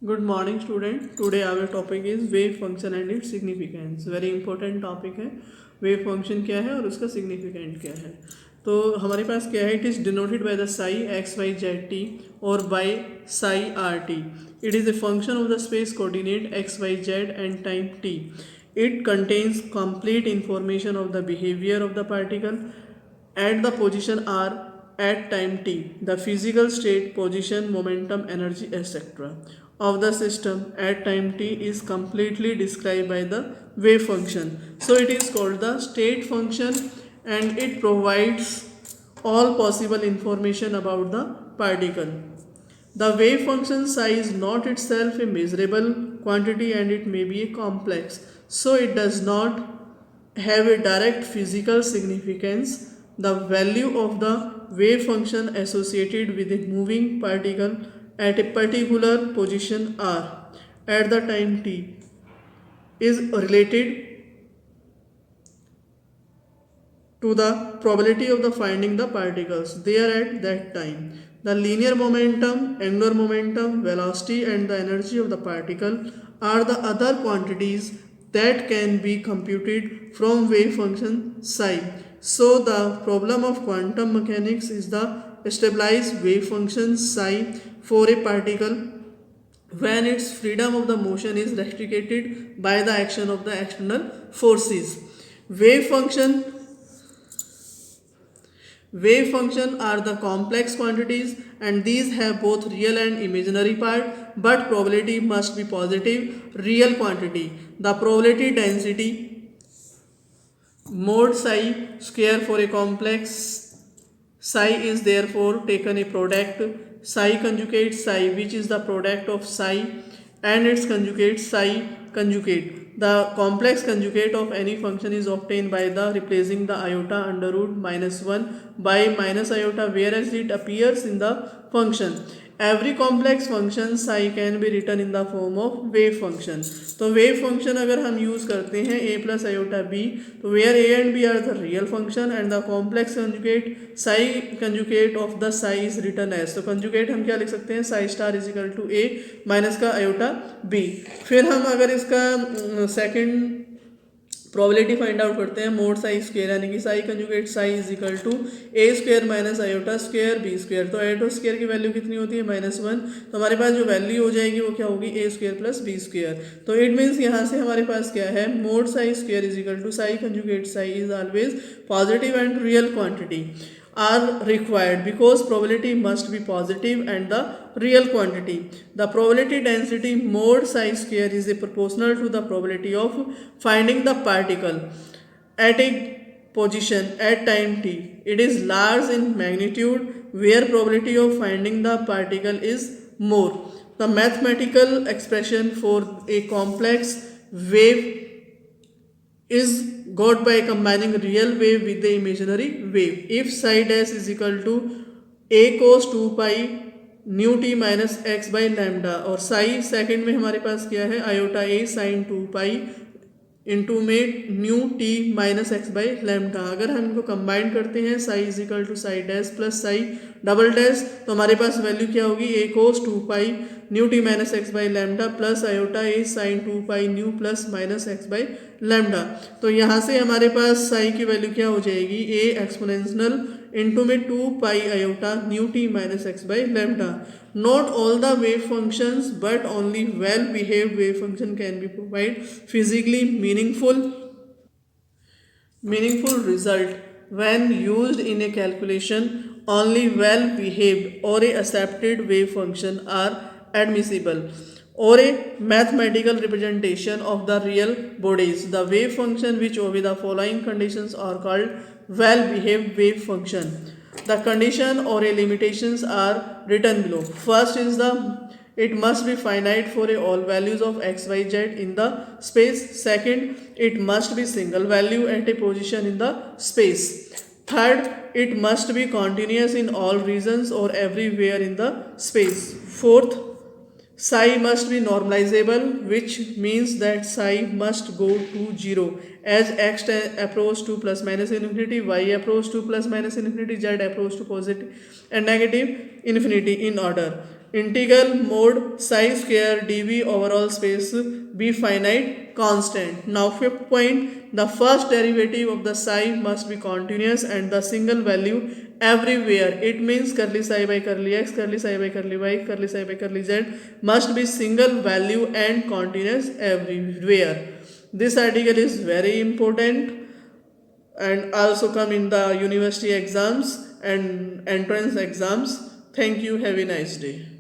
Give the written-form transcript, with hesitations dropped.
Good morning student. Today our topic is wave function and its significance. Very important topic है. Wave function क्या है और उसका significant क्या है. तो हमारे पास क्या है, it is denoted by the psi x y z t or by psi r t. It is a function of the space coordinate x y z and time t. It contains complete information of the behavior of the particle at the position r at time t, the physical state, position, momentum, energy, etc. of the system at time t is completely described by the wave function. So it is called the state function and it provides all possible information about the particle. The wave function psi is not itself a measurable quantity and it may be a complex. So it does not have a direct physical significance. The value of the wave function associated with a moving particle at a particular position r at the time t is related to the probability of the finding the particles there at that time. The linear momentum, angular momentum, velocity and the energy of the particle are the other quantities that can be computed from wave function psi. So the problem of quantum mechanics is the stabilized wave function psi for a particle when its freedom of the motion is restricted by the action of the external forces. Wave function Wave function are the complex quantities and these have both real and imaginary part, but probability must be positive real quantity. The probability density mod psi square for a complex psi is therefore taken a product psi conjugate psi, which is the product of psi and its conjugate psi conjugate. The complex conjugate of any function is obtained by the replacing the iota under root minus 1 by minus iota whereas it appears in the function. Every complex function psi can be written in the form of wave function. तो wave function अगर हम use करते हैं a plus iota b, तो where a and b are the real function and the complex conjugate psi conjugate of the psi is written as. तो conjugate हम क्या लिख सकते हैं, psi star is equal to a minus का iota b. फिर हम अगर इसका second प्रोबेबिलिटी फाइंड आउट करते हैं, मोड साई स्क्वायर यानी कि psi conjugate psi is equal to a square minus iota square b square. तो आयोटा स्क्वायर की वैल्यू कितनी होती है, -1. तो हमारे पास जो वैल्यू हो जाएगी वो क्या होगी, a square plus b square. तो इट मीन्स यहाँ से हमारे पास क्या है, mod psi square is equal to psi conjugate psi is always positive and real quantity are required because probability must be positive and the real quantity. The probability density mod psi square is proportional to the probability of finding the particle at a position at time t. It is large in magnitude where probability of finding the particle is more. The mathematical expression for a complex wave is got by combining real wave with the imaginary wave. If psi dash is equal to a cos 2 pi nu t minus x by lambda और psi second में हमारे पास क्या है, iota a sine 2 pi into में nu t minus x by lambda. अगर हम इनको कंबाइन करते हैं psi is equal to psi dash plus psi double dash, तो हमारे पास वैल्यू क्या होगी, a cos 2 pi nu t minus x by lambda plus iota a sine 2 pi new plus minus x by lambda. तो यहाँ से हमारे पास साई की वैल्यू क्या हो जाएगी, ए एक्सपोनेंशियल इंटू में 2 पाई iota new t minus x by lambda. Not all the wave functions but only well behaved wave function can be provide physically meaningful result when used in a calculation. Only well behaved or a accepted wave function are admissible or a mathematical representation of the real bodies. The wave function which obey the following conditions are called well behaved wave function. The condition or a limitations are written below. First is the it must be finite for all values of x y z in the space. Second, it must be single value at a position in the space. Third, it must be continuous in all regions or everywhere in the space. Fourth, psi must be normalizable, which means that psi must go to 0 as x approach to plus minus infinity, y approach to plus minus infinity, z approach to positive and negative infinity in order. Integral mode psi square dv overall space be finite constant. Now fifth point, the first derivative of the psi must be continuous and the single value everywhere. It means curly psi by curly x, curly psi by curly y, curly psi by curly z must be single value and continuous everywhere. This article is very important and also come in the university exams and entrance exams. Thank you. Have a nice day.